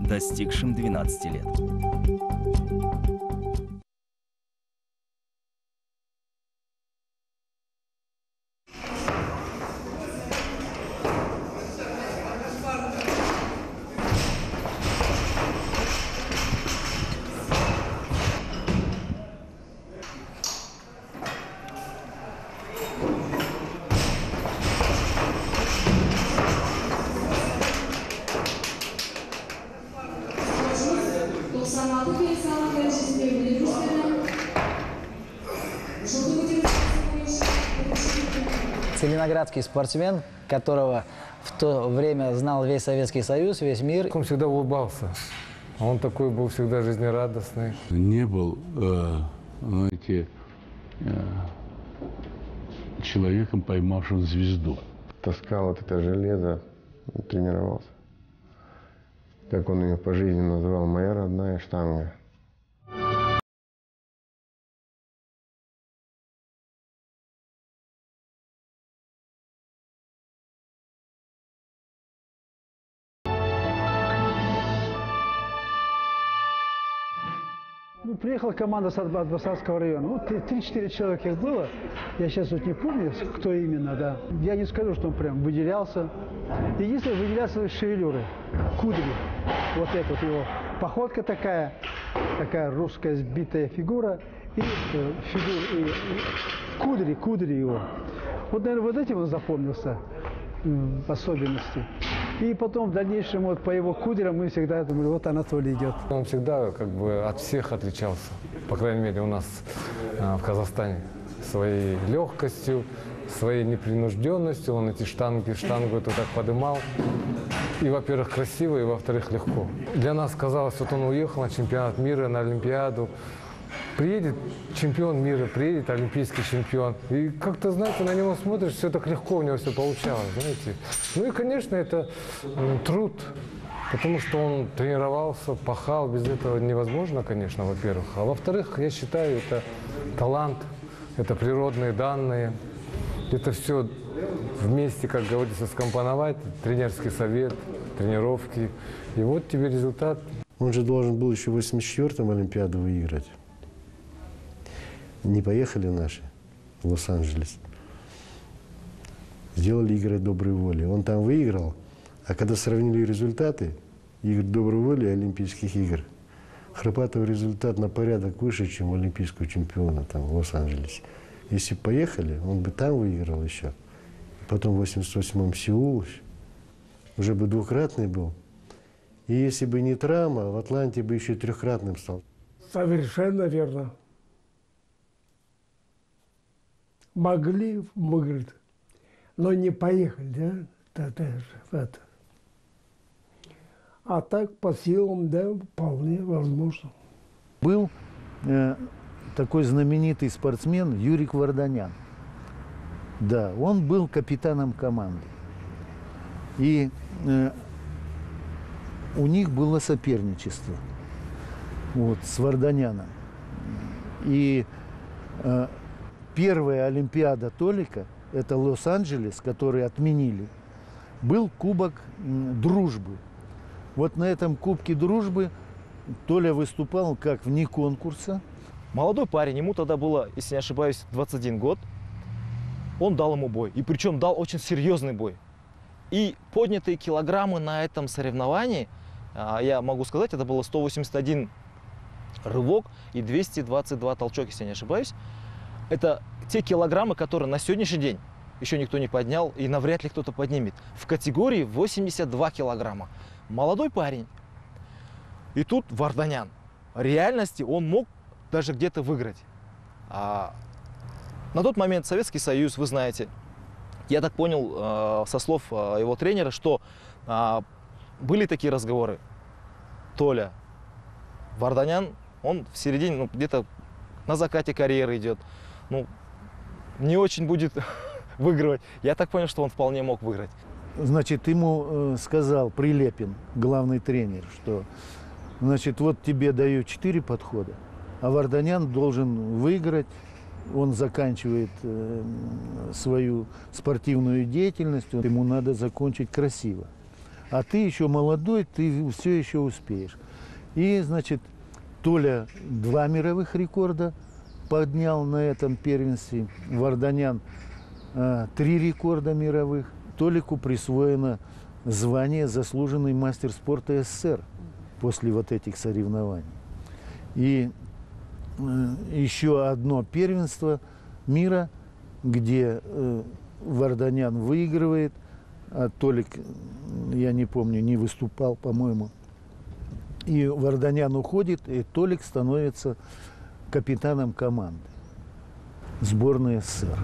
достигшим 12 лет. Целиноградский спортсмен, которого в то время знал весь Советский Союз, весь мир. Он всегда улыбался. Он такой был всегда жизнерадостный. Не был, знаете, человеком, поймавшим звезду. Таскал вот это железо, тренировался. Как он ее по жизни называл, моя родная штанга. Приехала команда с Атбасарского района. Вот 3-4 человека их было. Я сейчас вот не помню, кто именно, да. Я не скажу, что он прям выделялся. Единственное, выделялся шевелюры, кудри. Вот это вот его походка такая русская сбитая фигура. И кудри его. Вот, наверное, вот этим он запомнился в особенности. И потом в дальнейшем вот по его кудрям мы всегда думали, вот Анатолий идет. Он всегда как бы от всех отличался, по крайней мере у нас в Казахстане, своей легкостью, своей непринужденностью. Он эти штангу эту так подымал. И, во-первых, красиво, и, во-вторых, легко. Для нас казалось, вот он уехал на чемпионат мира, на Олимпиаду. Приедет чемпион мира, приедет олимпийский чемпион. И как-то, знаете, на него смотришь, все так легко у него все получалось, знаете. Ну и, конечно, это труд, потому что он тренировался, пахал. Без этого невозможно, конечно, во-первых. А во-вторых, я считаю, это талант, это природные данные. Это все вместе, как говорится, скомпоновать. Тренерский совет, тренировки. И вот тебе результат. Он же должен был еще в 1984-м Олимпиаду выиграть. Не поехали наши в Лос-Анджелес. Сделали игры доброй воли. Он там выиграл, а когда сравнили результаты игр доброй воли и Олимпийских игр, Храпатов результат на порядок выше, чем у олимпийского чемпиона там в Лос-Анджелесе. Если бы поехали, он бы там выиграл еще. Потом в 88-м Сеул уже бы двукратный был. И если бы не травма, в Атланте бы еще трехкратным стал. Совершенно верно. Могли выиграть, но не поехали, да? Это. А так по силам, да, вполне возможно. Был такой знаменитый спортсмен Юрик Варданян. Да, он был капитаном команды. И у них было соперничество вот, с Варданяном. И первая Олимпиада Толика, это Лос-Анджелес, который отменили, был Кубок Дружбы. Вот на этом Кубке Дружбы Толя выступал как вне конкурса. Молодой парень, ему тогда было, если не ошибаюсь, 21 год. Он дал ему бой. И причем дал очень серьезный бой. И поднятые килограммы на этом соревновании, я могу сказать, это было 181 рывок и 222 толчок, если я не ошибаюсь. Это те килограммы, которые на сегодняшний день еще никто не поднял и навряд ли кто-то поднимет. В категории 82 килограмма. Молодой парень. И тут Варданян. В реальности он мог даже где-то выиграть. На тот момент Советский Союз, вы знаете, я так понял со слов его тренера, что были такие разговоры. Толя, Варданян, он в середине, ну, где-то на закате карьеры идет. Ну, не очень будет выигрывать. Я так понял, что он вполне мог выиграть. Значит, ему сказал Прилепин, главный тренер, что, значит, вот тебе даю 4 подхода, а Варданян должен выиграть. Он заканчивает свою спортивную деятельность, ему надо закончить красиво. а ты еще молодой, ты все еще успеешь. И, значит, Толя 2 мировых рекорда поднял на этом первенстве, Варданян 3 рекорда мировых. Толику присвоено звание «Заслуженный мастер спорта СССР» после вот этих соревнований. И еще одно первенство мира, где Варданян выигрывает, а Толик, я не помню, не выступал, по-моему. И Варданян уходит, и Толик становится капитаном команды сборной СССР.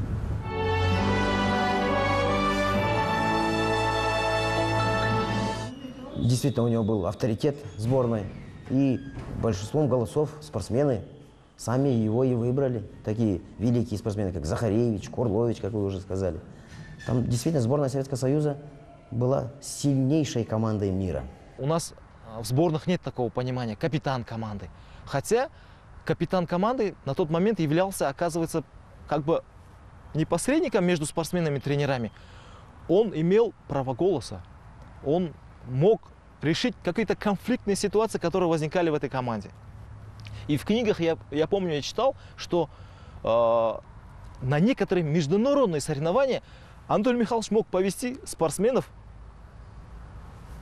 Действительно, у него был авторитет сборной, и большинством голосов спортсмены сами его и выбрали. Такие великие спортсмены, как Захаревич, Курлович, как вы уже сказали. Там действительно сборная Советского Союза была сильнейшей командой мира. У нас в сборных нет такого понимания капитан команды. Хотя капитан команды на тот момент являлся, оказывается, как бы не посредником между спортсменами и тренерами. Он имел право голоса. Он мог решить какие-то конфликтные ситуации, которые возникали в этой команде. И в книгах, я помню, я читал, что на некоторые международные соревнования Анатолий Михайлович мог повести спортсменов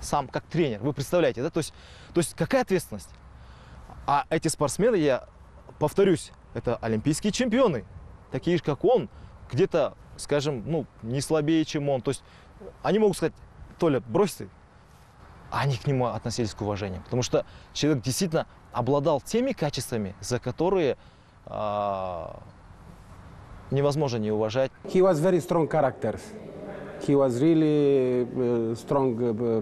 сам, как тренер. Вы представляете, да? То есть какая ответственность? А эти спортсмены, я повторюсь, это олимпийские чемпионы, такие же, как он, где-то, скажем, ну, не слабее, чем он. То есть они могут сказать: Толя, брось ты. А они к нему относились к уважению. Потому что человек действительно обладал теми качествами, за которые невозможно не уважать. He was very strong character. He was really strong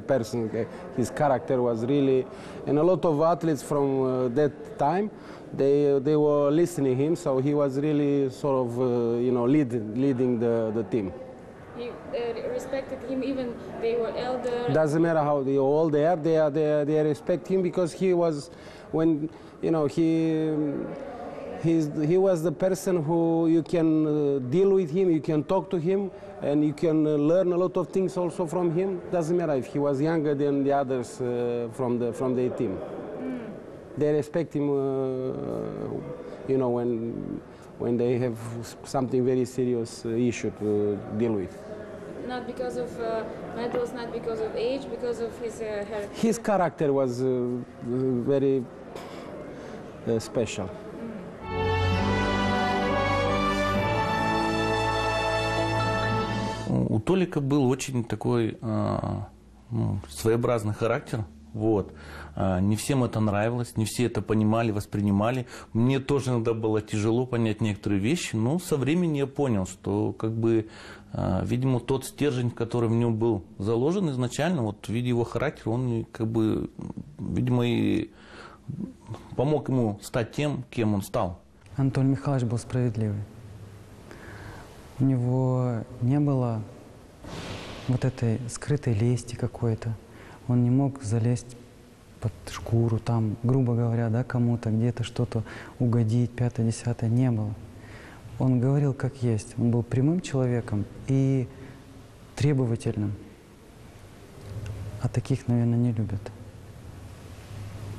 person. His character was really, and a lot of athletes from that time, they were listening him. So he was really sort of leading the team. You respected him even they were elder. Doesn't matter how they are old they are. They respect him because he was, when he was the person who you can deal with him, you can talk to him, and you can learn a lot of things also from him. Doesn't matter if he was younger than the others from the team. They respect him, when they have something very serious issue to deal with. Not because of medals, not because of age, because of his heritage. His character was very special. У Толика был очень такой своеобразный характер. Вот. Не всем это нравилось, не все это понимали, воспринимали. Мне тоже иногда было тяжело понять некоторые вещи, но со временем я понял, что видимо, тот стержень, который в нем был заложен изначально, вот в виде его характера, он видимо, и помог ему стать тем, кем он стал. Анатолий Михайлович был справедливый. У него не было вот этой скрытой лести какой-то. Он не мог залезть под шкуру, там, грубо говоря, да, кому-то, где-то что-то угодить, 5-10, не было. Он говорил как есть. Он был прямым человеком и требовательным. А таких, наверное, не любят.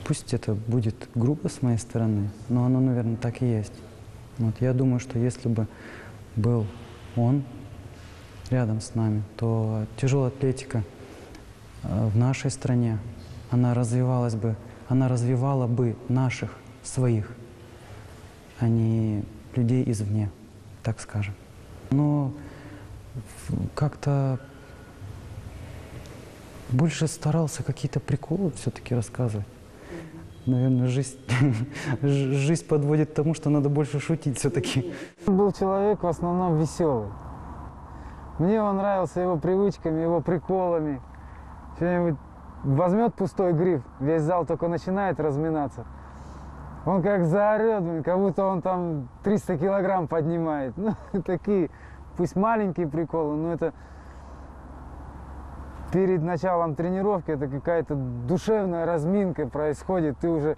Пусть это будет грубо с моей стороны, но оно, наверное, так и есть. Вот, я думаю, что если бы был он рядом с нами, то тяжелая атлетика в нашей стране, она развивала бы наших, своих, а не людей извне, так скажем. Но как-то больше старался какие-то приколы все-таки рассказывать. Наверное, жизнь подводит к тому, что надо больше шутить все-таки. Он был человек в основном веселый. Мне он нравился его привычками, его приколами. Что-нибудь возьмет пустой гриф, весь зал только начинает разминаться. Он как заорет, как будто он там 300 килограмм поднимает. Ну, такие, пусть маленькие приколы, но это перед началом тренировки, это какая-то душевная разминка происходит. Ты уже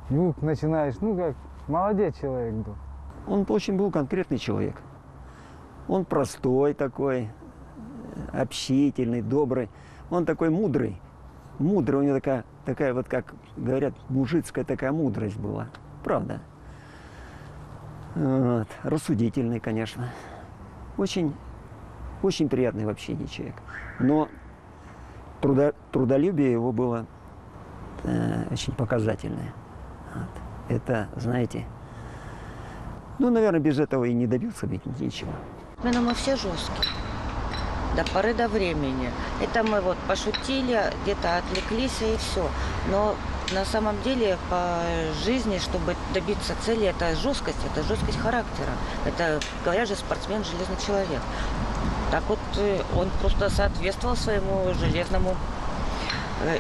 начинаешь, как молодец человек был. Он очень был конкретный человек. Он простой такой, общительный, добрый. Он такой мудрый. Мудрый, у него такая вот, как говорят, мужицкая такая мудрость была. Правда. Вот. Рассудительный, конечно. Очень приятный в общении человек. Но трудолюбие его было очень показательное. Вот. Это, знаете, ну, наверное, без этого и не добился ведь ничего. Но мы все жесткие. До поры до времени. Это мы вот пошутили, где-то отвлеклись и все. Но на самом деле по жизни, чтобы добиться цели, это жесткость характера. Это, говорят же, спортсмен, железный человек. Так вот, он просто соответствовал своему железному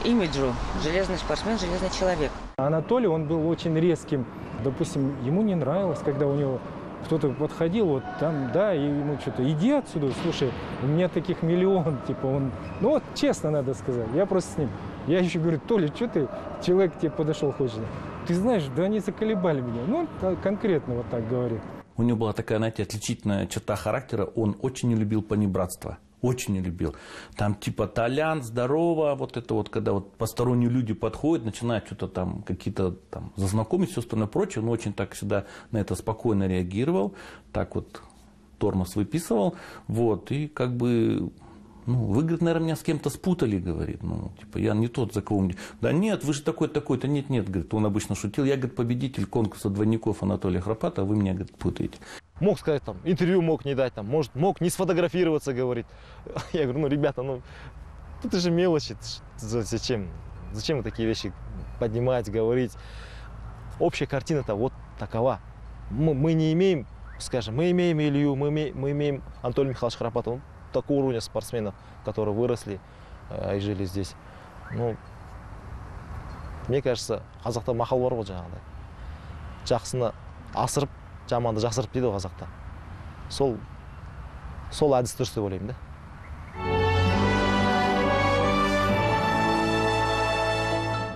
имиджу. Железный спортсмен, железный человек. Анатолий, он был очень резким. Допустим, ему не нравилось, когда у него кто-то подходил, вот там, да, и ему что-то, иди отсюда, слушай, у меня таких миллион, типа он, ну вот честно надо сказать, я просто с ним, я еще говорю, Толя, что ты, человек к тебе подошел, хочет, ты знаешь, да они заколебали меня, ну конкретно вот так говорит. У него была такая, знаете, отличительная черта характера, он очень не любил понебратство. Очень не любил. Там типа Толян, здорово, вот это вот, когда вот посторонние люди подходят, начинают что-то там, какие-то там зазнакомить, все остальное прочее, он очень так всегда на это спокойно реагировал, так вот тормоз выписывал, вот, и как бы, ну, вы, говорит, наверное, меня с кем-то спутали, говорит, ну, типа, я не тот, за кого мне, да нет, вы же такой-то, такой-то, нет, говорит, он обычно шутил, я, говорит, победитель конкурса двойников Анатолия Храпата, а вы меня, говорит, путаете. Мог сказать, там, интервью мог не дать, там, может, мог не сфотографироваться, говорит. Я говорю, ну, ребята, ну, это же мелочи, зачем? Зачем вы такие вещи поднимать, говорить? Общая картина-то вот такова. Мы не имеем, скажем, мы имеем Илью, мы имеем Анатолия Михайловича Храпата, он такого уровня спортсменов, которые выросли и жили здесь. Ну, мне кажется, қазақта мақал бар ғой жаңағыдай. Жақсыны асырып, жаманды жақсырып дейді ғой қазақта. Сол әдіс дұрыс деп ойлаймын да.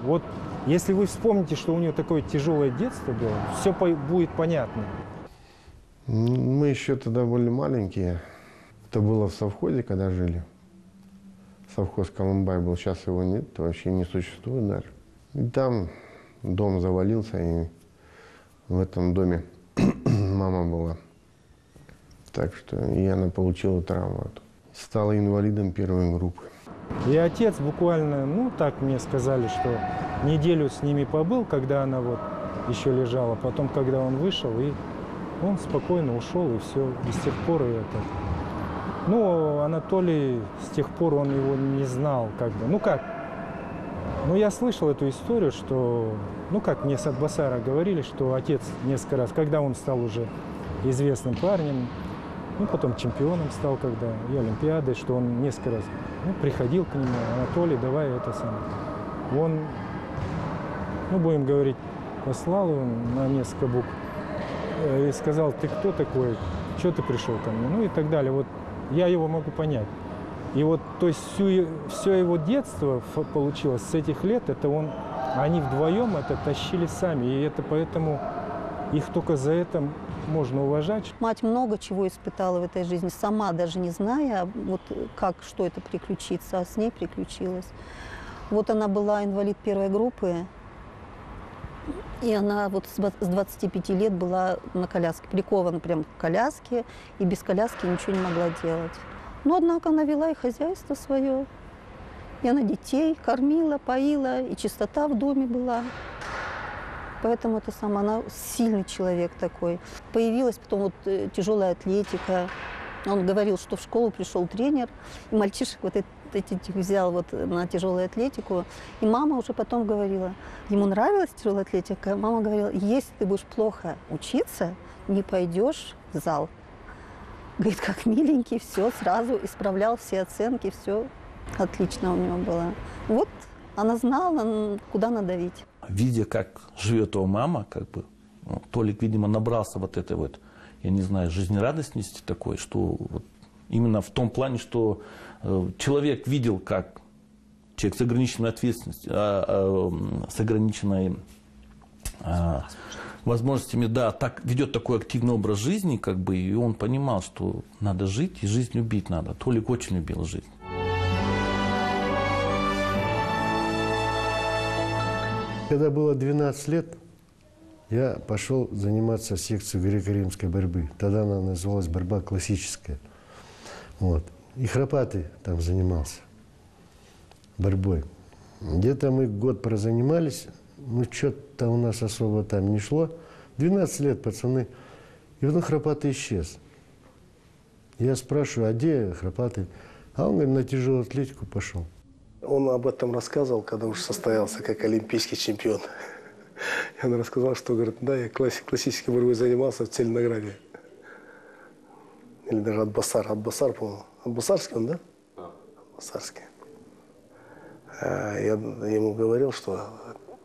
Вот если вы вспомните, что у него такое тяжелое детство было, все будет понятно. Мы еще тогда были маленькие. Это было в совхозе, когда жили. Совхоз Колымбай был, сейчас его нет, вообще не существует даже. И там дом завалился, и в этом доме мама была. Так что и она получила травму. Стала инвалидом первой группы. И отец буквально, ну так мне сказали, что неделю с ними побыл, когда она вот еще лежала. Потом, когда он вышел, и он спокойно ушел, и все. И с тех пор и это. Ну, Анатолий, с тех пор он его не знал, как бы. Ну как? Ну, я слышал эту историю, что, ну как мне с Атбасара говорили, что отец несколько раз, когда он стал уже известным парнем, ну, потом чемпионом стал, когда и Олимпиады, что он несколько раз приходил к нему, Анатолий, давай это самое. Он, ну, будем говорить, послал его на несколько букв и сказал, ты кто такой, что ты пришел ко мне, ну и так далее. Вот я его могу понять. И вот, то есть, все его детство получилось с этих лет, это они вдвоем это тащили сами, и это поэтому их только за это можно уважать. Мать много чего испытала в этой жизни, сама даже не зная, вот как, что это приключится, а с ней приключилось. Вот она была инвалид первой группы, и она вот с 25 лет была на коляске, прикована прям к коляске, и без коляски ничего не могла делать. Но, однако, она вела и хозяйство свое, и она детей кормила, поила, и чистота в доме была. Поэтому это сама, она сильный человек такой. Появилась потом вот тяжелая атлетика. Он говорил, что в школу пришел тренер, и мальчишек вот этих взял вот на тяжелую атлетику. И мама уже потом говорила, ему нравилась тяжелая атлетика. Мама говорила, если ты будешь плохо учиться, не пойдешь в зал. Говорит, как миленький, все, сразу исправлял все оценки, все отлично у него было. Вот она знала, куда надавить. Видя, как живет его мама, как бы, ну, Толик, видимо, набрался вот этой вот, я не знаю, жизнерадостности такой, что вот именно в том плане, что человек видел, как человек с ограниченной ответственностью, с ограниченной возможностями, да, так ведет такой активный образ жизни, как бы, и он понимал, что надо жить и жизнь любить надо. Толик очень любил жизнь. Когда было 12 лет, я пошел заниматься в секцию греко-римской борьбы. Тогда она называлась борьба классическая. Вот. И Храпатый там занимался борьбой. Где-то мы год прозанимались, ну что-то у нас особо там не шло. 12 лет, пацаны. И потом Храпатый исчез. Я спрашиваю, а где Храпатый? А он, говорит, на тяжелую атлетику пошел. Он об этом рассказывал, когда уже состоялся как олимпийский чемпион. И он рассказал, что, говорит, да, я классической борьбой занимался в Целинограде. Или даже Атбасар, по-моему. Атбасарский он, да? Атбасарский. Я ему говорил, что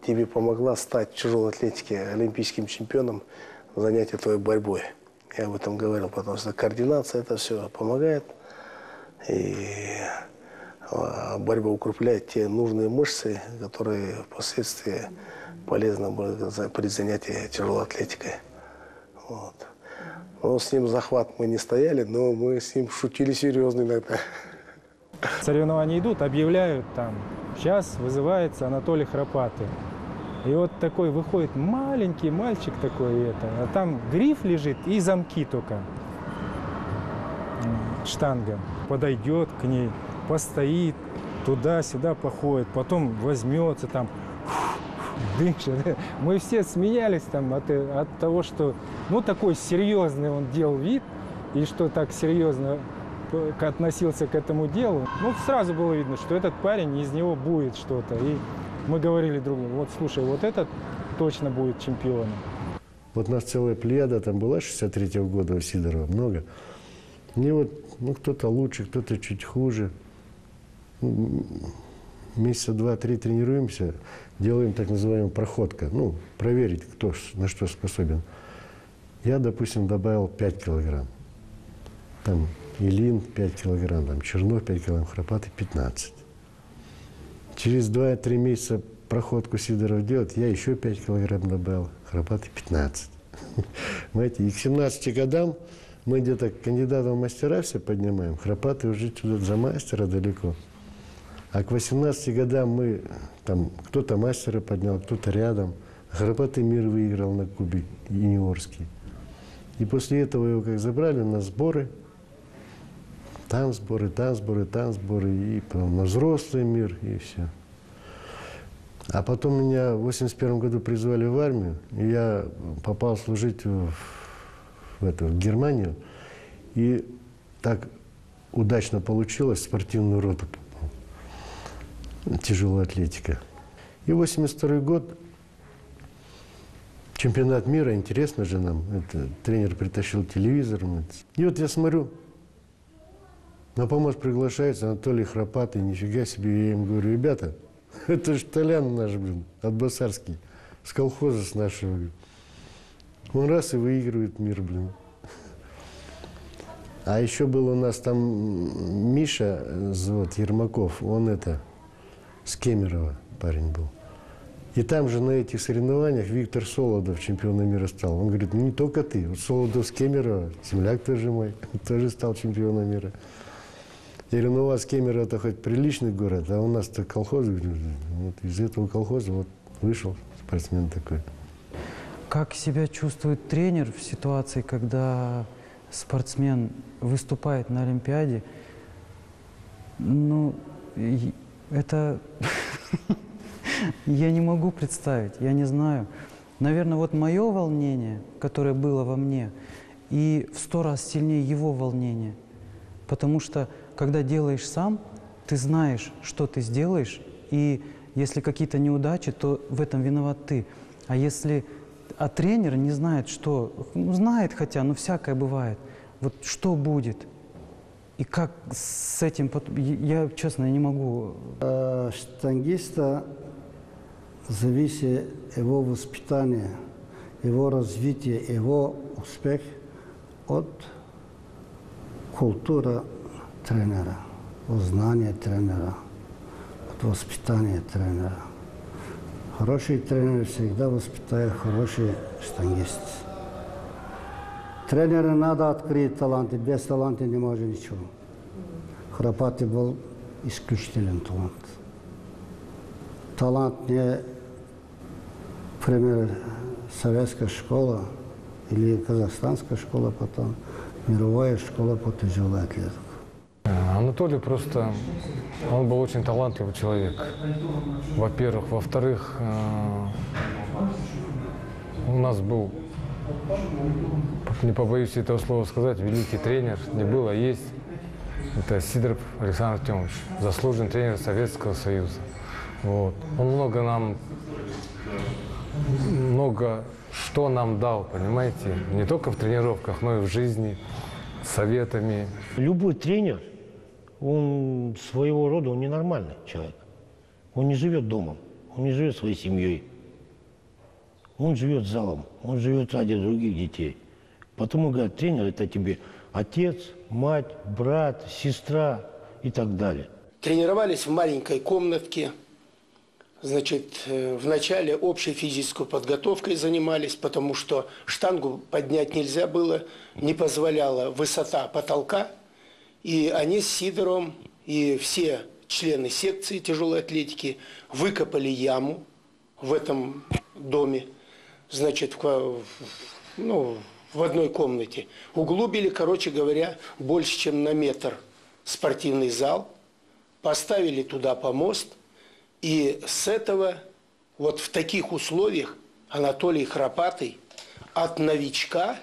тебе помогла стать в тяжелой атлетике олимпийским чемпионом занятие твоей борьбой. Я об этом говорил, потому что координация это все помогает. И борьба укрепляет те нужные мышцы, которые впоследствии полезны будут при занятии тяжелой атлетикой. Вот. Но с ним захват мы не стояли, но мы с ним шутили серьезно иногда. Соревнования идут, объявляют там, сейчас вызывается Анатолий Храпатый. И вот такой выходит маленький мальчик такой, а там гриф лежит и замки только. Штанга. Подойдет к ней, постоит, туда-сюда походит, потом возьмется там, дышит. Мы все смеялись там от того, что ну такой серьезный он делал вид, и что так серьезно относился к этому делу. Ну, сразу было видно, что этот парень, из него будет что-то. И мы говорили друг другу, вот слушай, вот этот точно будет чемпионом. Вот у нас целая плеяда там была 63-го года у Сидорова, много. И вот, ну, кто-то лучше, кто-то чуть хуже. Месяца 2-3 тренируемся, делаем так называемую проходка. Ну, проверить, кто на что способен. Я, допустим, добавил 5 килограмм. Там Илин 5 килограмм, там Чернов 5 килограмм, Храпатый 15. Через 2-3 месяца проходку Сидоров делает, я еще 5 килограмм добавил, Храпатый 15. Знаете, и к 17 годам мы где-то кандидатов в мастера все поднимаем, Храпатый уже туда за мастера далеко. А к 18 годам мы, там, кто-то мастера поднял, кто-то рядом. Храпатый мир выиграл на кубе юниорский. И после этого его как забрали на сборы, там сборы, там сборы, там сборы, и потом на взрослый мир, и все. А потом меня в 81 году призвали в армию, и я попал служить в Германию, и так удачно получилось, в спортивную роту попал, тяжелая атлетика. И 82 год, чемпионат мира, интересно же нам, это, тренер притащил телевизор, и вот я смотрю, на помощь приглашается Анатолий Храпатый, нифига себе, я им говорю, ребята, это же Толян наш, блин, Атбасарский, с колхоза с нашего. Он раз и выигрывает мир, блин. А еще был у нас там Миша, вот, Ермаков, он это, с Кемерово парень был. И там же на этих соревнованиях Виктор Солодов чемпионом мира стал. Он говорит, ну не только ты, вот Солодов с Кемерово, земляк тоже мой, тоже стал чемпионом мира. Я говорю, ну у вас Кемерово это хоть приличный город, а у нас-то колхоз. Вот из этого колхоза вот вышел спортсмен такой. Как себя чувствует тренер в ситуации, когда спортсмен выступает на Олимпиаде? Ну, это я не могу представить, я не знаю. Наверное, вот мое волнение, которое было во мне, и в 100 раз сильнее его волнение. Потому что, когда делаешь сам, ты знаешь, что ты сделаешь, и если какие-то неудачи, то в этом виноват ты. А тренер не знает, что... Ну, знает хотя, но всякое бывает. Вот что будет? И как с этим... Я, честно, не могу... Штангиста зависит его воспитание, его развитие, его успех от культуры тренера, от знания тренера, от воспитания тренера. Хороший тренер всегда воспитает хороший штангист. Тренеру надо открыть таланты, без таланта не может ничего. Храпатый был исключительный талант. Талант не к примеру, советская школа или казахстанская школа потом, мировая школа по тяжелой атлетике. Анатолий просто, он был очень талантливый человек, во-первых. Во-вторых, у нас был, не побоюсь этого слова сказать, великий тренер, не был, а есть. Это Сидоров Александр Артемович, заслуженный тренер Советского Союза. Вот. Он много что нам дал, понимаете, не только в тренировках, но и в жизни, советами. Любой тренер, он своего рода, он ненормальный человек. Он не живет домом, он не живет своей семьей. Он живет залом, он живет ради других детей. Потому, говорят, тренер – это тебе отец, мать, брат, сестра и так далее. Тренировались в маленькой комнатке. Значит, вначале общей физической подготовкой занимались, потому что штангу поднять нельзя было, не позволяла высота потолка. И они с Сидоровым и все члены секции тяжелой атлетики выкопали яму в этом доме, значит, в одной комнате. Углубили, короче говоря, больше, чем на метр спортивный зал, поставили туда помост. И с этого, вот в таких условиях, Анатолий Храпатый от новичка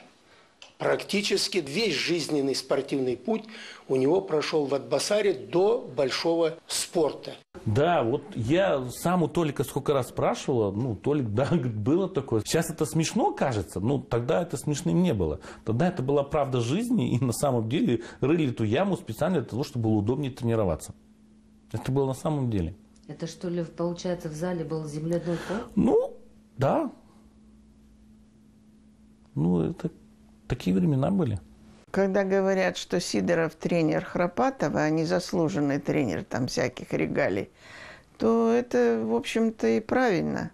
практически весь жизненный спортивный путь у него прошел в Атбасаре до большого спорта. Да, вот я сам у Толика сколько раз спрашивала, Толик, да, было такое. Сейчас это смешно кажется, тогда это смешным не было. Тогда это была правда жизни, и на самом деле рыли эту яму специально для того, чтобы было удобнее тренироваться. Это было на самом деле. Это что ли, получается, в зале был земляной пол? Да. Это такие времена были. Когда говорят, что Сидоров тренер Храпатова, а не заслуженный тренер там всяких регалий, то это, в общем-то, и правильно.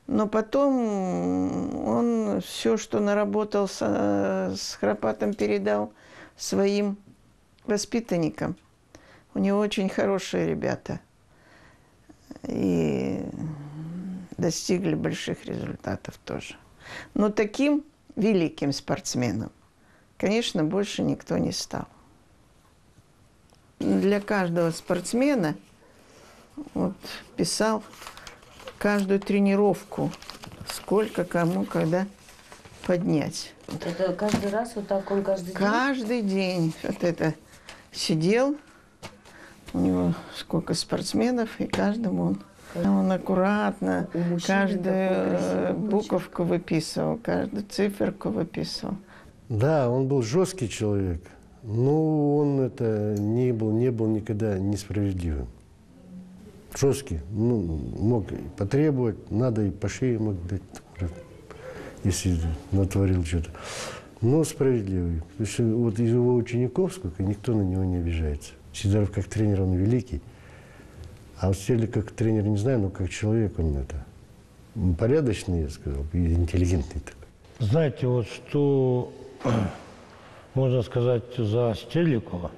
Но потом он все, что наработал с Храпатом, передал своим воспитанникам. У него очень хорошие ребята. И достигли больших результатов тоже. Но таким великим спортсменом, конечно, больше никто не стал. Для каждого спортсмена писал каждую тренировку, сколько кому когда поднять. Это каждый раз вот так он каждый день? Каждый день сидел. У него сколько спортсменов, и каждому он аккуратно каждую буковку выписывал, каждую циферку выписывал. Да, он был жесткий человек, но он не был никогда несправедливым. Жесткий, мог потребовать, надо и по шее мог дать, если натворил что-то. Но справедливый. То есть вот из его учеников сколько, никто на него не обижается. Сидоров как тренер, он великий. А вот Стерлей как тренер, не знаю, но как человек он порядочный, я сказал, и интеллигентный такой. Знаете, вот что можно сказать за Стерликова,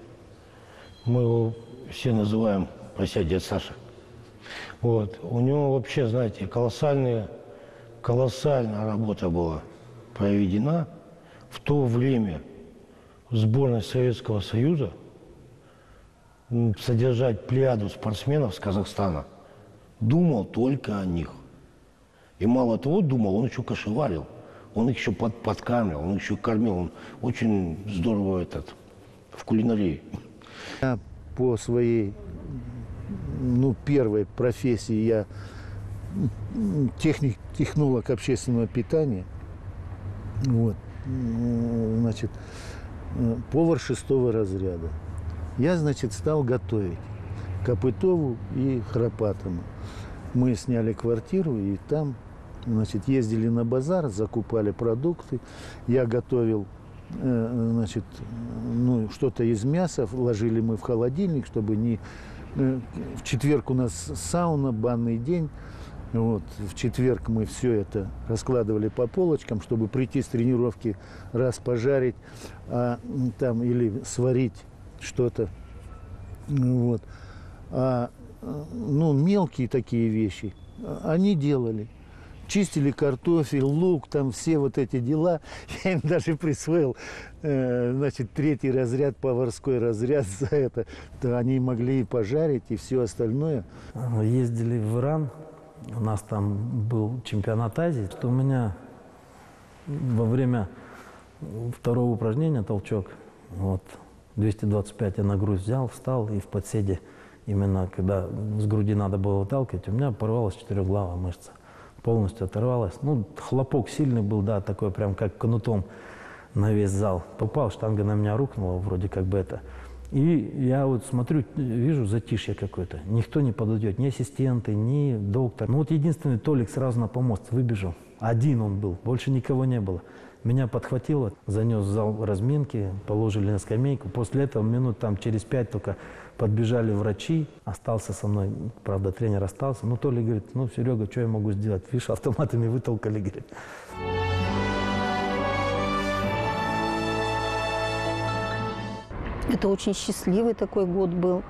мы его все называем, прося, дед Саша. Вот. У него вообще, знаете, колоссальная работа была проведена. В то время в сборной Советского Союза содержать плеяду спортсменов с Казахстана думал только о них. И мало того думал, он еще кошеварил, он их еще подкармливал, он их еще кормил, он очень здорово в кулинарии. Я по своей первой профессии я технолог общественного питания, повар 6-го разряда. Я, стал готовить Копытову и Храпатому. Мы сняли квартиру и там, ездили на базар, закупали продукты. Я готовил, что-то из мяса, ложили мы в холодильник, чтобы не... В четверг у нас сауна, банный день. В четверг мы все это раскладывали по полочкам, чтобы прийти с тренировки, раз пожарить, или сварить что-то. Мелкие такие вещи они делали. чистили картофель, лук, там все вот эти дела. Я им даже присвоил, значит, 3-й разряд, поварской разряд за это. Да, они могли и пожарить, и все остальное. Ездили в Иран, у нас там был чемпионат Азии, что у меня во время второго упражнения толчок, вот, 225 я на грудь взял, встал и в подседе, именно когда с груди надо было выталкивать, у меня порвалась 4-главая мышца. Полностью оторвалась. Ну, хлопок сильный был, да, такой прям как кнутом на весь зал. Попал, штанга на меня рухнула, вроде как бы это. И я вот смотрю, вижу затишье какое-то. Никто не подойдет, ни ассистенты, ни доктор. Ну вот единственный Толик сразу на помост выбежал. Один он был, больше никого не было. Меня подхватило, занес в зал разминки, положили на скамейку. После этого минут там через 5 только подбежали врачи. Остался со мной, правда, тренер остался. Ну, Толя говорит, ну, Серега, что я могу сделать? Видишь, автоматами вытолкали, говорит. Это очень счастливый такой год был.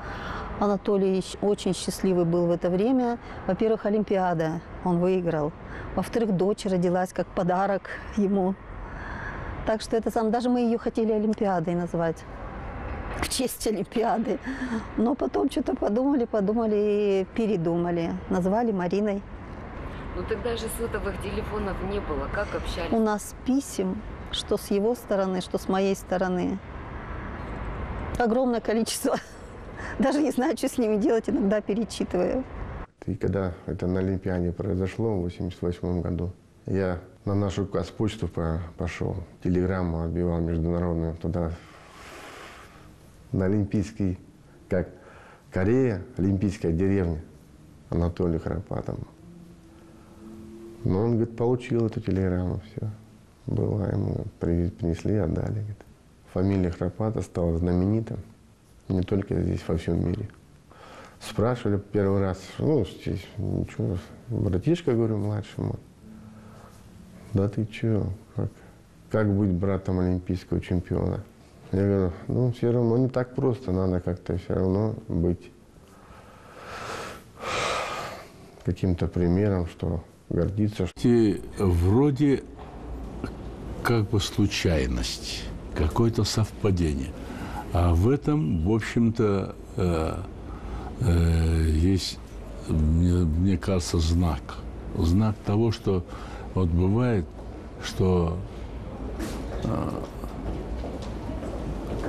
Анатолий очень счастливый был в это время. Во-первых, Олимпиада он выиграл. Во-вторых, дочь родилась как подарок ему. Так что это сам, даже мы ее хотели Олимпиадой назвать, в честь Олимпиады. Но потом что-то подумали и передумали. Назвали Мариной. Ну тогда же сотовых телефонов не было. Как общались? У нас писем, что с его стороны, что с моей стороны. Огромное количество. Даже не знаю, что с ними делать, иногда перечитываю. И когда это на Олимпиаде произошло в 1988 году, я на нашу Казпочту пошел, телеграмму отбивал международную туда, на Олимпийский, как Корея, Олимпийская деревня, Анатолию Храпатову. Но он, говорит, получил эту телеграмму, все. Была ему, принесли, отдали. Говорит. Фамилия Храпата стала знаменитым не только здесь, во всем мире. Спрашивали первый раз, ну, здесь, ничего, братишка, говорю, младшему. Да ты чё, как быть братом олимпийского чемпиона? Я говорю, ну, все равно не так просто, надо как-то все равно быть каким-то примером, что гордиться. Вроде как бы случайность, какое-то совпадение. А в этом, в общем-то, есть, мне кажется, знак. Знак того, что вот бывает, что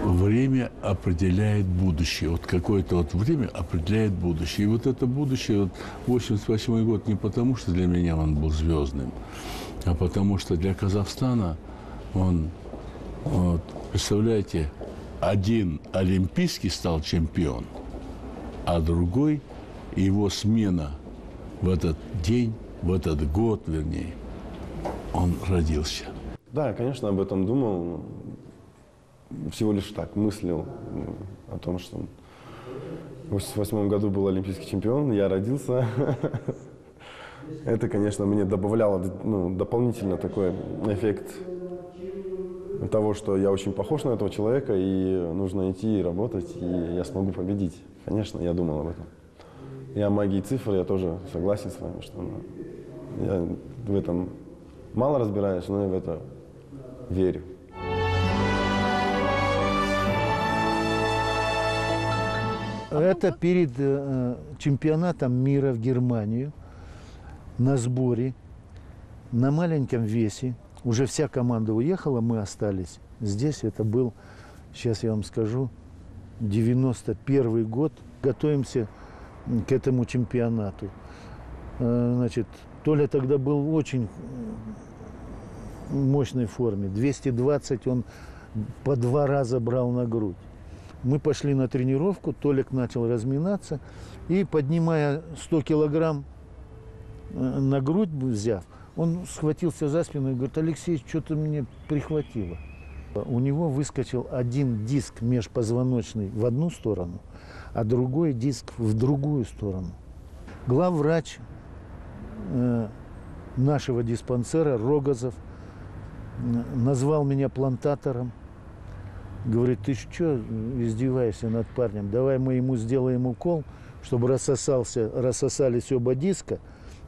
время определяет будущее. Вот какое-то вот время определяет будущее. И вот это будущее, вот 88 год, не потому, что для меня он был звездным, а потому что для Казахстана он, вот, представляете, один олимпийский стал чемпион, а другой, его смена в этот день, в этот год, вернее, он родился. Да, конечно, об этом думал. Всего лишь так мыслил о том, что в 1988 году был олимпийский чемпион, я родился. Это, конечно, мне добавляло дополнительно такой эффект того, что я очень похож на этого человека, и нужно идти и работать, и я смогу победить. Конечно, я думал об этом. И о магии цифр я тоже согласен с вами, что я в этом мало разбираюсь, но я в это верю. Это перед чемпионатом мира в Германию на сборе, на маленьком весе. Уже вся команда уехала, мы остались здесь. Это был, сейчас я вам скажу, 91 год. Готовимся к этому чемпионату. Значит, Толя тогда был в очень мощной форме. 220 он по 2 раза брал на грудь. Мы пошли на тренировку, Толик начал разминаться. И, поднимая 100 килограмм на грудь взяв, он схватился за спину и говорит: Алексей, что-то мне прихватило. У него выскочил один диск межпозвоночный в одну сторону, а другой диск в другую сторону. Главврач нашего диспансера Рогозов назвал меня плантатором. Говорит: ты что издеваешься над парнем? Давай мы ему сделаем укол, чтобы рассосались оба диска,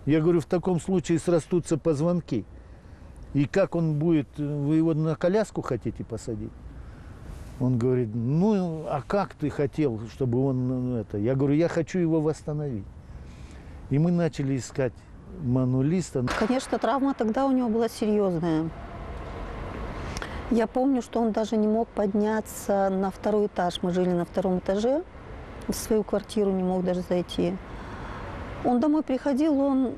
Я говорю, в таком случае срастутся позвонки. И как он будет, вы его на коляску хотите посадить? Он говорит, ну, а как ты хотел, чтобы он это? Я говорю, я хочу его восстановить. И мы начали искать манулиста. Конечно, травма тогда у него была серьезная. Я помню, что он даже не мог подняться на второй этаж. Мы жили на втором этаже, в свою квартиру не мог даже зайти. Он домой приходил, он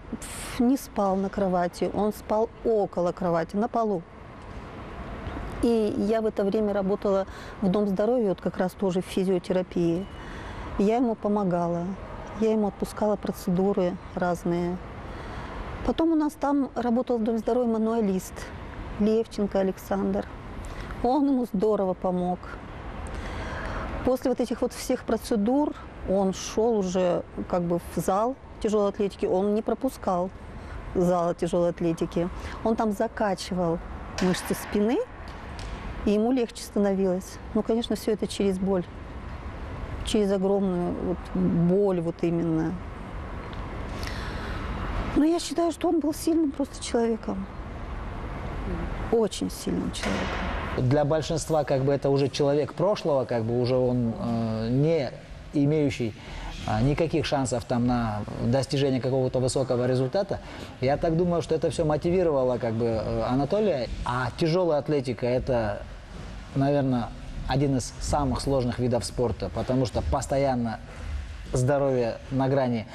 не спал на кровати, он спал около кровати, на полу. И я в это время работала в Дом здоровья, вот как раз тоже в физиотерапии. Я ему помогала, я ему отпускала процедуры разные. Потом у нас там работал в Доме здоровья мануалист Левченко Александр. Он ему здорово помог. После вот этих вот всех процедур он шел уже как бы в зал тяжелой атлетики, он не пропускал зала тяжелой атлетики. Он там закачивал мышцы спины, и ему легче становилось. Ну, конечно, все это через боль, через огромную вот боль вот именно. Но я считаю, что он был сильным просто человеком, очень сильным человеком. Для большинства как бы это уже человек прошлого, как бы уже он не имеющий никаких шансов там на достижение какого-то высокого результата. Я так думаю, что это все мотивировало как бы Анатолия. А тяжелая атлетика – это, наверное, один из самых сложных видов спорта, потому что постоянно здоровье на грани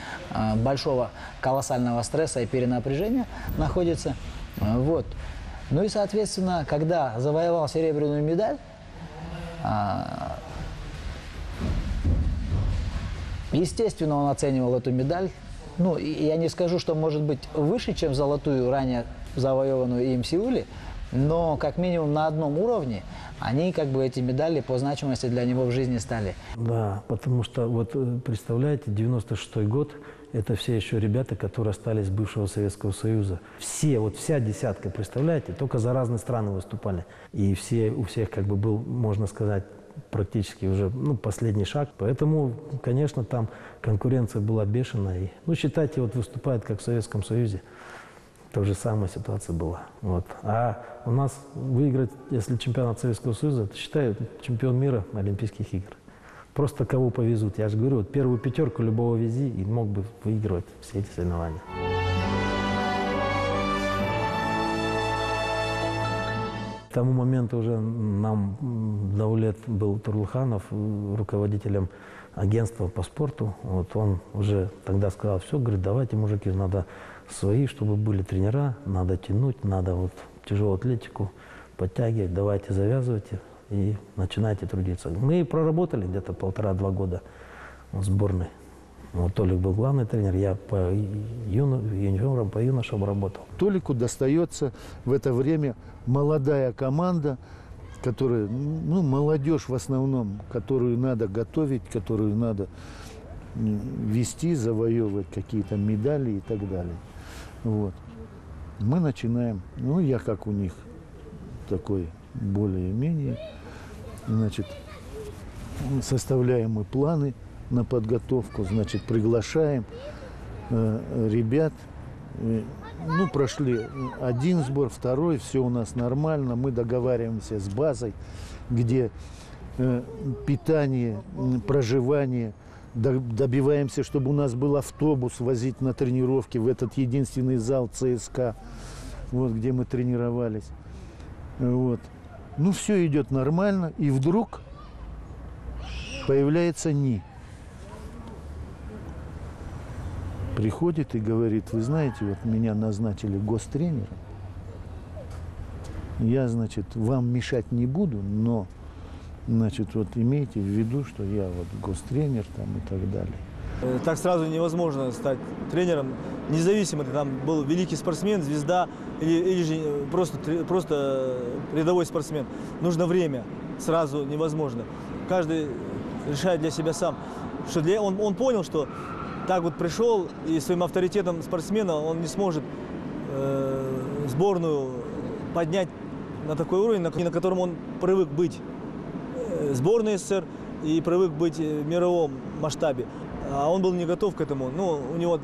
большого колоссального стресса и перенапряжения находится. Вот. Ну и, соответственно, когда завоевал серебряную медаль, естественно, он оценивал эту медаль. Ну, я не скажу, что может быть выше, чем золотую, ранее завоеванную им в Сеуле, но как минимум на одном уровне они, как бы, эти медали по значимости для него в жизни стали. Да, потому что, вот, представляете, 96-й год, это все еще ребята, которые остались с бывшего Советского Союза. Все, вот вся десятка, представляете, только за разные страны выступали. И все, у всех, как бы, был, можно сказать, практически уже, ну, последний шаг. Поэтому, конечно, там конкуренция была бешеная. И, ну, считайте, вот выступает как в Советском Союзе. Та же самая ситуация была. Вот. А у нас выиграть, если чемпионат Советского Союза, это, считаю, чемпион мира Олимпийских игр. Просто кого повезут. Я же говорю, вот первую пятерку любого вези и мог бы выигрывать все эти соревнования. К тому моменту уже нам Даулет был Турлыханов руководителем агентства по спорту. Вот он уже тогда сказал, все, говорит, давайте, мужики, надо свои, чтобы были тренера, надо тянуть, надо вот тяжелую атлетику подтягивать, давайте завязывайте и начинайте трудиться. Мы проработали где-то 1,5-2 года в сборной. Вот Толик был главный тренер, я по юниорам, по юношам работал. Толику достается в это время молодая команда, которая, ну, молодежь в основном, которую надо готовить, которую надо вести, завоевывать какие-то медали и так далее. Вот. Мы начинаем, ну, я как у них такой более-менее, значит, составляем мы планы на подготовку, значит, приглашаем ребят. Ну, прошли один сбор, второй, все у нас нормально. Мы договариваемся с базой, где питание, проживание. Добиваемся, чтобы у нас был автобус возить на тренировки в этот единственный зал ЦСКА, вот, где мы тренировались. Вот. Ну, все идет нормально, и вдруг появляется НИ. Приходит и говорит, вы знаете, вот меня назначили гостренером. Я, значит, вам мешать не буду, но, значит, вот имейте в виду, что я вот гостренер там и так далее. Так сразу невозможно стать тренером, независимо, ты там был великий спортсмен, звезда или же просто рядовой спортсмен. Нужно время, сразу невозможно. Каждый решает для себя сам. Что он понял, что так вот пришел, и своим авторитетом спортсмена он не сможет сборную поднять на такой уровень, на котором он привык быть сборной СССР и привык быть в мировом масштабе. А он был не готов к этому. Ну, у него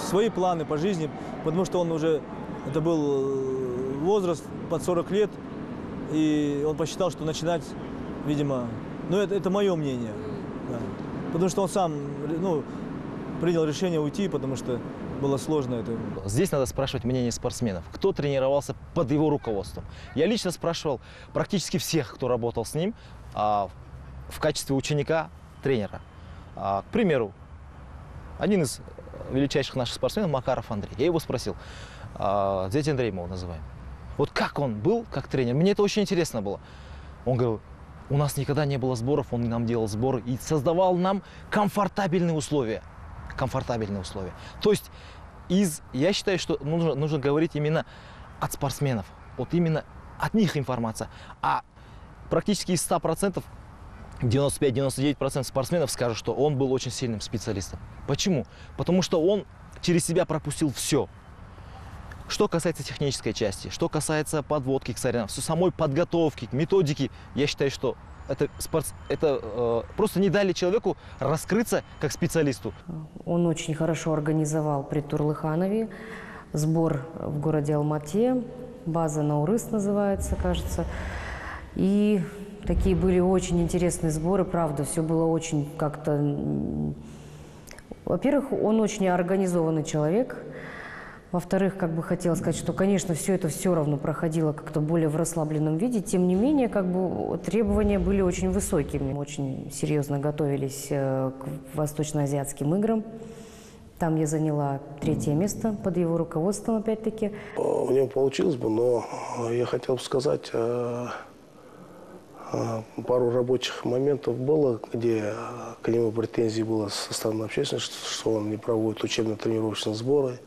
свои планы по жизни, потому что он уже, это был возраст под 40 лет, и он посчитал, что начинать, видимо, ну это мое мнение, да. Потому что он сам, ну, принял решение уйти, потому что было сложно это. Здесь надо спрашивать мнение спортсменов, кто тренировался под его руководством. Я лично спрашивал практически всех, кто работал с ним, в качестве ученика, тренера. К примеру, один из величайших наших спортсменов, Макаров Андрей. Я его спросил, дядя Андрей, мы его называем, вот как он был как тренер? Мне это очень интересно было. Он говорил, у нас никогда не было сборов, он нам делал сборы и создавал нам комфортабельные условия. Комфортабельные условия. То есть, я считаю, что нужно говорить именно от спортсменов. Вот именно от них информация. А практически из 100%, 95-99% спортсменов скажут, что он был очень сильным специалистом. Почему? Потому что он через себя пропустил все. Что касается технической части, что касается подводки к соревнованиям, самой подготовки, методики, я считаю, что это просто не дали человеку раскрыться как специалисту. Он очень хорошо организовал при Турлыханове сбор в городе Алмате, база Наурыс называется, кажется. И такие были очень интересные сборы, правда, все было очень как-то... Во-первых, он очень организованный человек. Во-вторых, как бы хотела сказать, что, конечно, все это все равно проходило как-то более в расслабленном виде. Тем не менее, как бы требования были очень высокими. Очень серьезно готовились к восточноазиатским играм. Там я заняла 3-е место под его руководством, опять-таки. У него получилось бы, но я хотел бы сказать, пару рабочих моментов было, где к нему претензий было со стороны общественности, что он не проводит учебно-тренировочные сборы.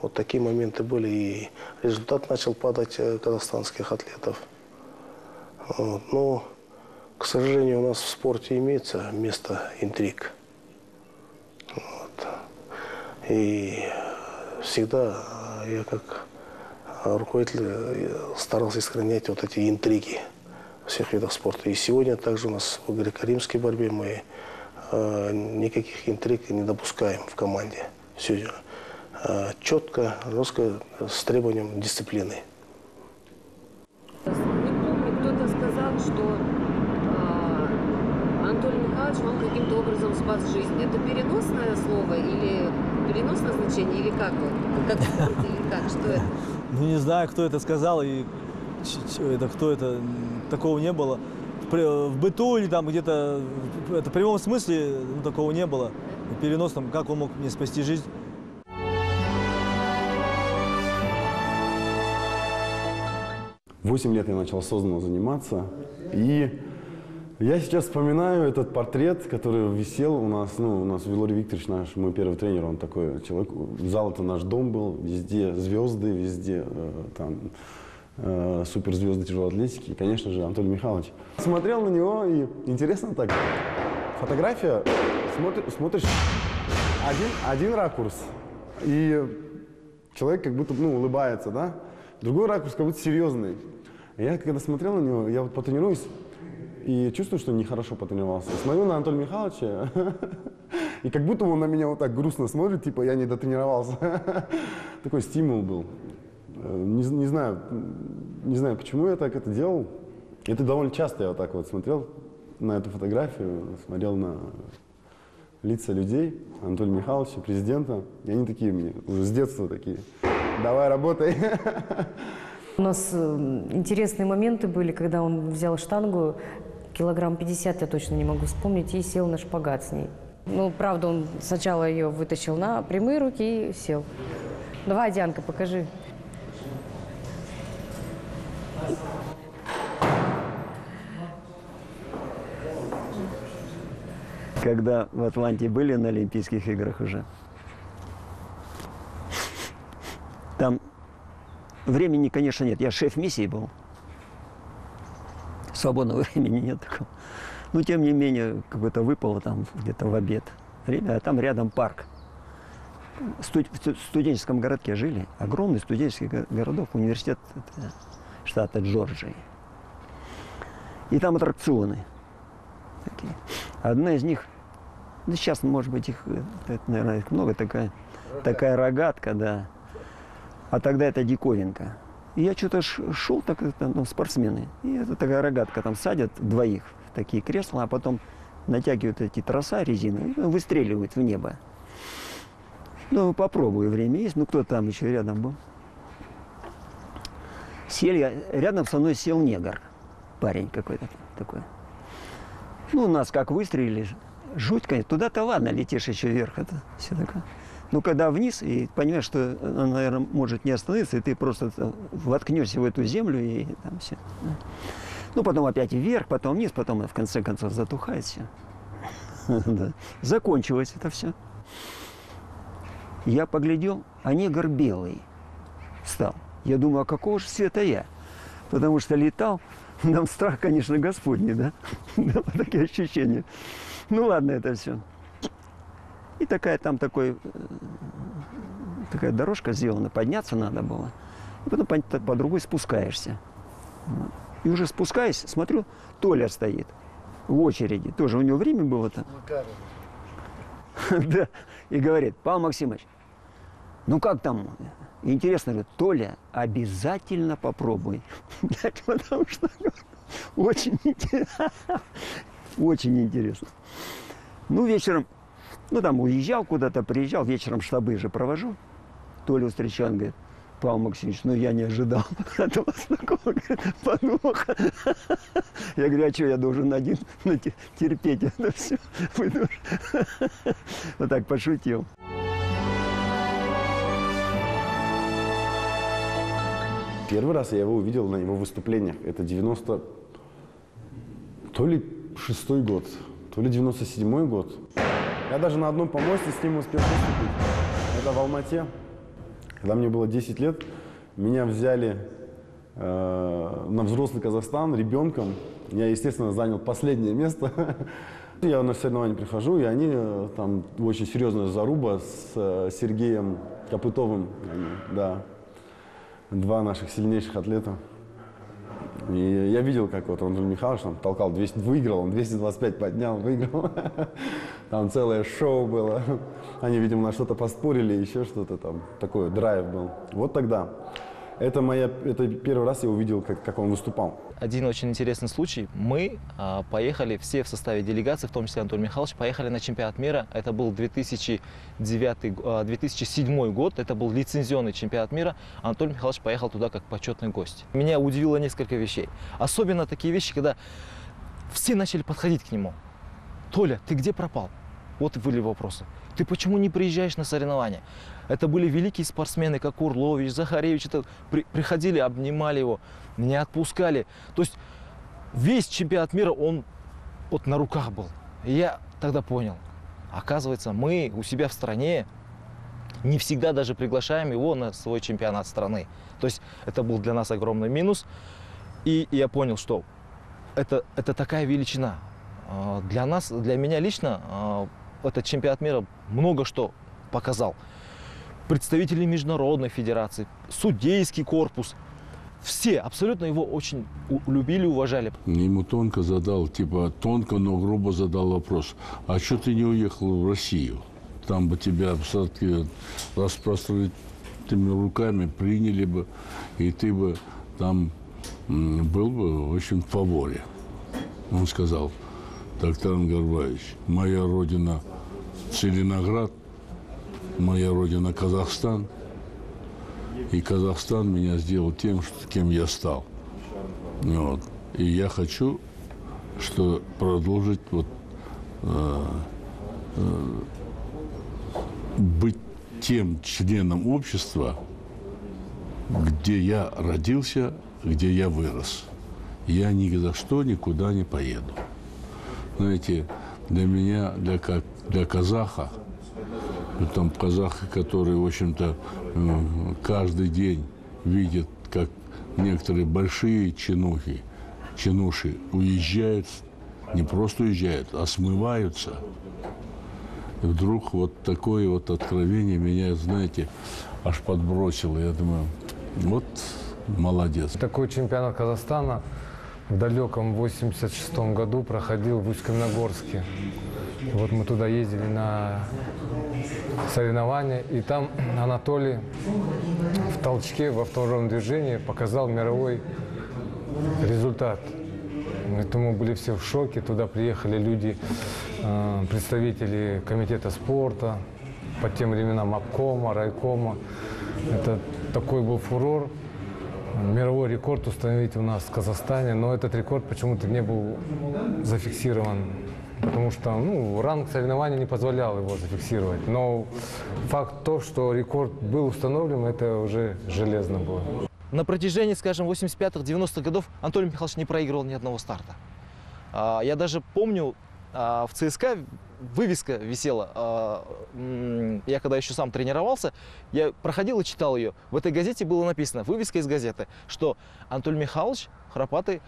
Вот такие моменты были, и результат начал падать казахстанских атлетов. Вот. Но, к сожалению, у нас в спорте имеется место интриг. Вот. И всегда я как руководитель старался сохранять вот эти интриги всех видов спорта. И сегодня также у нас в греко-римской борьбе мы никаких интриг не допускаем в команде. Все четко, жестко, с требованием дисциплины. Не помню, кто-то сказал, что Анатолий Михайлович, он каким-то образом спас жизнь. Это переносное слово или переносное значение, или как? Как в спорте, или как? Что это? Ну, не знаю, кто это сказал и кто это. Такого не было. В быту или там где-то, это в прямом смысле такого не было. В переносном, как он мог мне спасти жизнь? 8 лет я начал осознанно заниматься, и я сейчас вспоминаю этот портрет, который висел у нас, у нас Вилорий Викторович, наш, мой первый тренер, он такой человек, зал это наш дом был, везде звезды, везде суперзвезды тяжелой атлетики, и, конечно же, Анатолий Михайлович. Смотрел на него, и интересно так, фотография, смотришь, один ракурс, и человек как будто, улыбается, да? Другой ракурс как будто серьезный. Я когда смотрел на него, я вот потренируюсь и чувствую, что нехорошо потренировался. Смотрю на Анатолия Михайловича, и как будто он на меня вот так грустно смотрит, типа я не дотренировался. Такой стимул был. Не знаю, почему я так это делал. Это довольно часто я вот так вот смотрел на эту фотографию, смотрел на лица людей, Анатолия Михайловича, президента. И они такие мне, уже с детства такие, давай работай. У нас интересные моменты были, когда он взял штангу, килограмм 50, я точно не могу вспомнить, и сел на шпагат с ней. Ну, правда, он сначала ее вытащил на прямые руки и сел. Давай, Дианка, покажи. Когда в Атланте были на Олимпийских играх уже, там времени, конечно, нет. Я шеф миссии был. Свободного времени нет такого. Но, тем не менее, как-то выпало там где-то в обед время, а там рядом парк. В студенческом городке жили. Огромный студенческий городок, университет штата Джорджии. И там аттракционы такие. Одна из них, да сейчас, может быть, их, наверное, их много, такая такая рогатка, да. А тогда это диковинка. И я что-то шел, так там спортсмены, и это такая рогатка, там садят двоих в такие кресла, а потом натягивают эти троса резины и выстреливают в небо. Ну, попробую, время есть. Ну, кто там еще рядом был? Рядом со мной сел негр, парень какой-то такой. Ну, у нас как выстрелили, жуть, конечно. Туда-то ладно, летишь еще вверх, это все такое. Ну, когда вниз, и понимаешь, что она, наверное, может не остановиться, и ты просто воткнешься в эту землю, и там все. Ну, потом опять вверх, потом вниз, потом в конце концов затухает все. Закончилось это все. Я поглядел, а негр белый стал. Я думаю, а какого же цвета я? Потому что летал, нам страх, конечно, Господний, да? Такие ощущения. Ну ладно, это все. И такая такая дорожка сделана, подняться надо было. И потом по другой спускаешься. И уже спускаясь, смотрю, Толя стоит в очереди. Тоже у него время было-то. Да. И говорит: Павел Максимович, ну как там? Интересно, говорит, Толя, обязательно попробуй. Потому что очень интересно. Очень интересно. Ну, вечером, ну, там уезжал куда-то, приезжал, вечером штабы же провожу. Толю встречал, он говорит: Павел Максимович, ну я не ожидал от вас такого подвоха. Я говорю: а что, я должен один терпеть это все? Вот так пошутил. Первый раз я его увидел на его выступлениях. Это 90... То ли 6-й год, то ли 97-й год. Я даже на одном помосте с ним успел выступить. Это в Алмате. Когда мне было 10 лет, меня взяли на взрослый Казахстан ребенком. Я, естественно, занял последнее место. Я на соревнования прихожу, и они там очень серьезная заруба с Сергеем Копытовым. Да. Два наших сильнейших атлета. И я видел, как вот Анатолий Михайлович там толкал 200, выиграл, он 225 поднял, выиграл. Там целое шоу было. Они, видимо, на что-то поспорили, еще что-то там. Такой драйв был. Вот тогда. Это первый раз я увидел, как он выступал. Один очень интересный случай. Мы поехали, все в составе делегации, в том числе Анатолий Михайлович, поехали на чемпионат мира. Это был 2007 год, это был лицензионный чемпионат мира. Анатолий Михайлович поехал туда как почетный гость. Меня удивило несколько вещей. Особенно такие вещи, когда все начали подходить к нему. Толя, ты где пропал? Вот и были вопросы. Ты почему не приезжаешь на соревнования? Это были великие спортсмены, как Урлович, Захаревич. Приходили, обнимали его, не отпускали. То есть весь чемпионат мира он вот на руках был. И я тогда понял, оказывается, мы у себя в стране не всегда даже приглашаем его на свой чемпионат страны. То есть это был для нас огромный минус. И я понял, что это такая величина. Для нас, для меня лично, этот чемпионат мира много что показал. Представители международной федерации, судейский корпус. Все абсолютно его очень любили, уважали. Ему тонко, но грубо задал вопрос: а что ты не уехал в Россию? Там бы тебя распространенными руками приняли бы, и ты бы там был бы очень в фаворе. Он сказал: доктор Ангарбаевич, моя родина Целиноград, моя родина Казахстан, и Казахстан меня сделал тем, кем я стал. Вот. И я хочу продолжить быть тем членом общества, где я родился, где я вырос. Я ни за что никуда не поеду. Знаете, для меня, для казаха, там казахи, которые, в общем-то, каждый день видят, как некоторые большие чинуши уезжают, не просто уезжают, а смываются. И вдруг вот такое вот откровение меня, знаете, аж подбросило. Я думаю, вот молодец. Такой чемпионат Казахстана в далеком 86 году проходил в Усть-Каменогорске. Вот мы туда ездили на соревнования, и там Анатолий в толчке, во втором движении показал мировой результат. Поэтому были все в шоке. Туда приехали люди, представители комитета спорта, по тем временам обкома, райкома. Это такой был фурор. Мировой рекорд установить у нас в Казахстане, но этот рекорд почему-то не был зафиксирован, потому что ранг соревнований не позволял его зафиксировать. Но факт то, что рекорд был установлен, это уже железно было. На протяжении, скажем, 85-х, 90-х годов Анатолий Михайлович не проигрывал ни одного старта. Я даже помню, в ЦСКА вывеска висела. Я когда еще сам тренировался, я проходил и читал ее. В этой газете было написано, вывеска из газеты, что Анатолий Михайлович Храпатый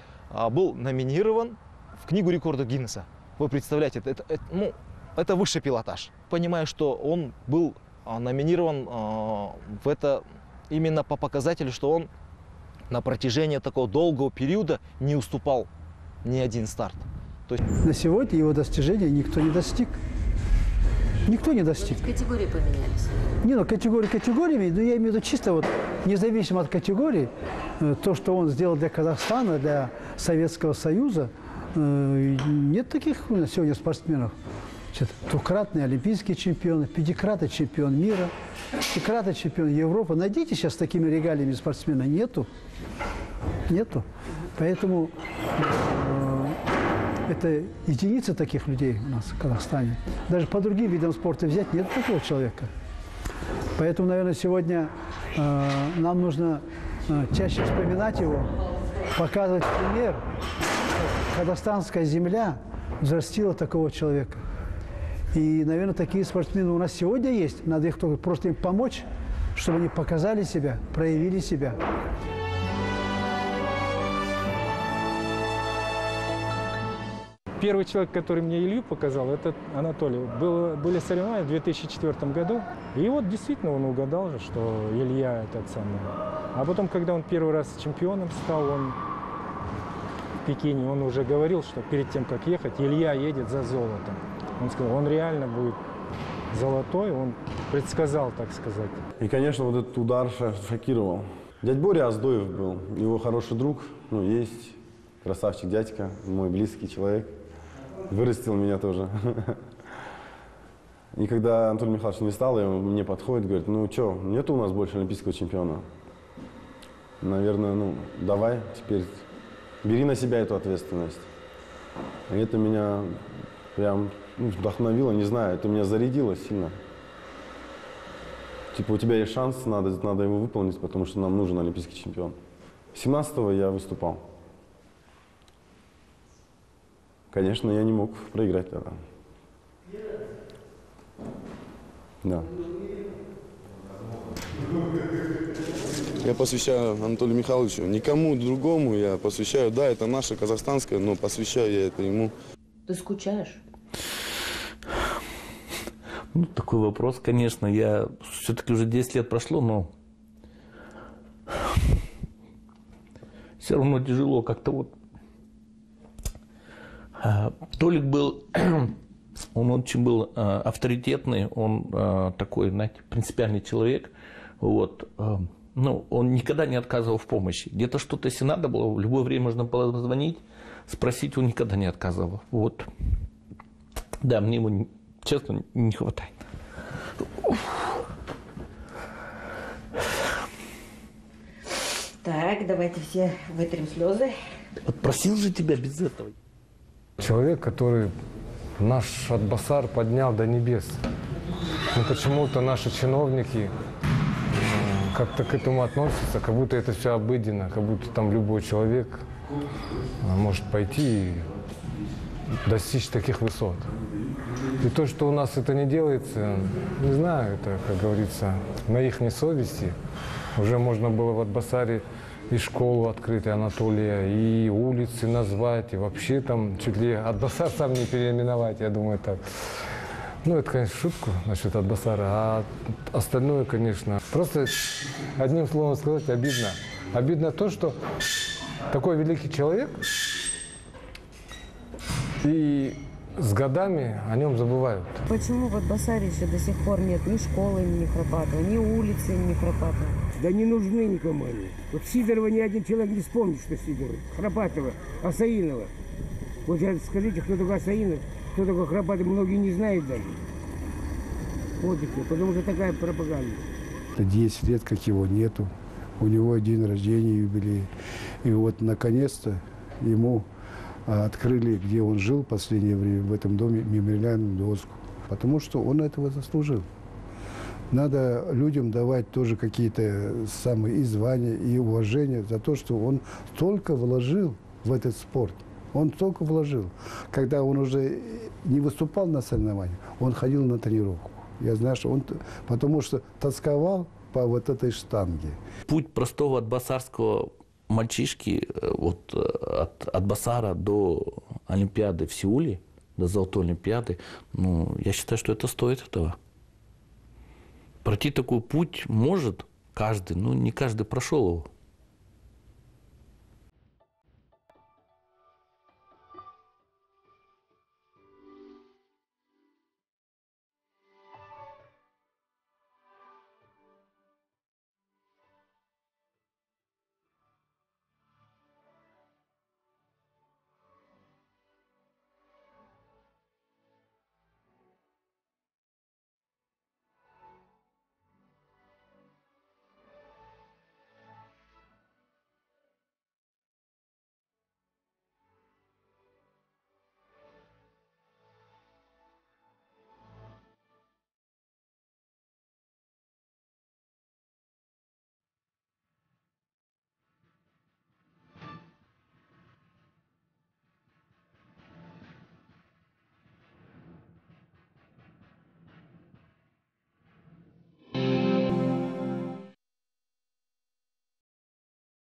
был номинирован в книгу рекордов Гиннесса. Вы представляете, это высший пилотаж. Понимаю, что он был номинирован в это именно по показателю, что он на протяжении такого долгого периода не уступал ни один старт. То есть... На сегодня его достижения никто не достиг. Никто не достиг. Категории поменялись. Не, категории категориями, но я имею в виду чисто вот, независимо от категории, то, что он сделал для Казахстана, для Советского Союза, нет таких сегодня спортсменов. Двукратный олимпийский чемпион, пятикратный чемпион мира, пятикратный чемпион Европы. Найдите сейчас с такими регалиями спортсмена. Нету. Нету. Поэтому это единицы таких людей у нас в Казахстане. Даже по другим видам спорта взять нет такого человека. Поэтому, наверное, сегодня нам нужно чаще вспоминать его, показывать пример. Казахстанская земля взрастила такого человека. И, наверное, такие спортсмены у нас сегодня есть. Надо их просто им помочь, чтобы они показали себя, проявили себя. Первый человек, который мне Илью показал, это Анатолий. Были соревнования в 2004 году. И вот действительно он угадал же, что Илья этот самый. А потом, когда он первый раз чемпионом стал, он в Пекине, он уже говорил, что перед тем, как ехать, Илья едет за золотом. Он сказал, он реально будет золотой, он предсказал, так сказать. И, конечно, вот этот удар шокировал. Дядь Боря Аздоев был, его хороший друг, есть, красавчик дядька, мой близкий человек. Вырастил меня тоже. И когда Анатолий Михайлович не стал, мне подходит, говорит, ну что, нету у нас больше олимпийского чемпиона. Наверное, давай теперь, бери на себя эту ответственность. И это меня прям вдохновило, не знаю, это меня зарядило сильно. Типа, у тебя есть шанс, надо его выполнить, потому что нам нужен олимпийский чемпион. 17-го я выступал. Конечно, я не мог проиграть тогда. Да. Я посвящаю Анатолию Михайловичу, никому другому я посвящаю. Да, это наша казахстанская, но посвящаю я это ему. Ты скучаешь? Такой вопрос, конечно. Я все-таки уже 10 лет прошло, но все равно тяжело как-то вот. Толик был, он очень был авторитетный, он такой, знаете, принципиальный человек. Вот. Он никогда не отказывал в помощи. Где-то что-то, если надо было, в любое время можно было позвонить, спросить, он никогда не отказывал. Вот. Да, мне его, честно, не хватает. Так, давайте все вытрем слезы. Вот просил же тебя без этого. Человек, который наш Атбасар поднял до небес. Но почему-то наши чиновники как-то к этому относятся, как будто это все обыденно, как будто там любой человек может пойти и достичь таких высот. И то, что у нас это не делается, не знаю, это, как говорится, на их совести. Уже можно было в Атбасаре и школу открыть Анатолия, и улицы назвать, и вообще там чуть ли Атбасар сам не переименовать, я думаю, так. Это, конечно, шутку насчет Атбасара, а остальное, конечно, просто одним словом сказать, обидно. Обидно то, что такой великий человек, и с годами о нем забывают. Почему в Атбасаре еще до сих пор нет ни школы имени Храпатова, ни улицы имени Храпатова? Да не нужны никому они. Вот Сидорова ни один человек не вспомнит, что Сидорова. Храпатова, Асаинова. Вот скажите, кто такой Асаинов, кто такой Храпатов, многие не знают даже. Вот и все, потому что такая пропаганда. 10 лет, как его нету. У него день рождения, юбилей. И вот, наконец-то, ему открыли, где он жил в последнее время, в этом доме, мемориальную доску. Потому что он этого заслужил. Надо людям давать тоже какие-то самые и звания, и уважения за то, что он столько вложил в этот спорт. Он столько вложил. Когда он уже не выступал на соревнованиях, он ходил на тренировку. Я знаю, что он, потому что тосковал по вот этой штанге. Путь простого атбасарского мальчишки вот, от Атбасара до Олимпиады в Сеуле, до Золотой Олимпиады, ну, я считаю, что это стоит этого. Пройти такой путь может каждый, но не каждый прошел его.